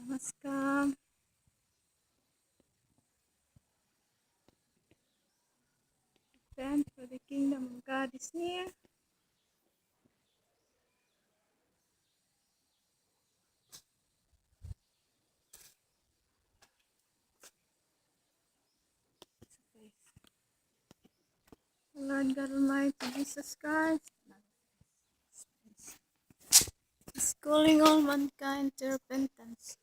Namaskar. Repent, for the kingdom of God is near. Lord God Almighty, Jesus Christ is calling all mankind to repentance.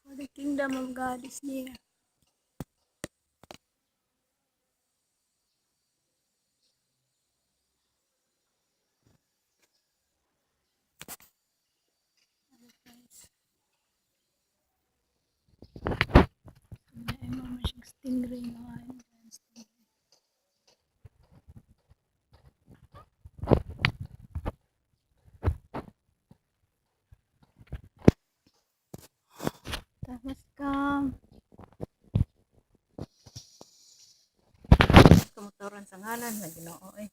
For the kingdom of God is near. Ay mo masyang stingray na kain. Namaskar. Kamutaran sa ngalan na Ginoo eh.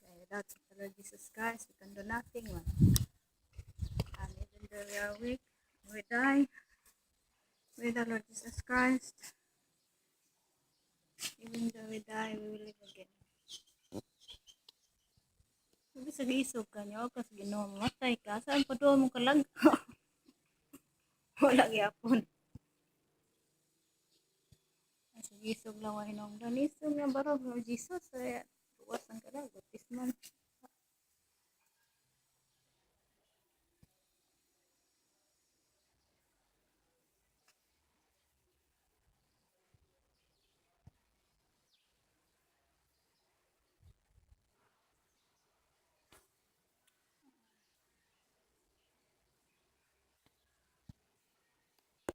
Kaya that's the Lord Jesus Christ, we can do nothing man. And even though we are weak, we die with the Lord Jesus Christ. Even though we die, we will live again. Sabi sa gisog ka niyo, kasi Ginoo mamatay ka, saan pa doon mo kalag? Wala gyapon. Sa gisog lang wa hinungdan. Isog nga barog no Jesus, ay tuwas ang kalag, baptisman.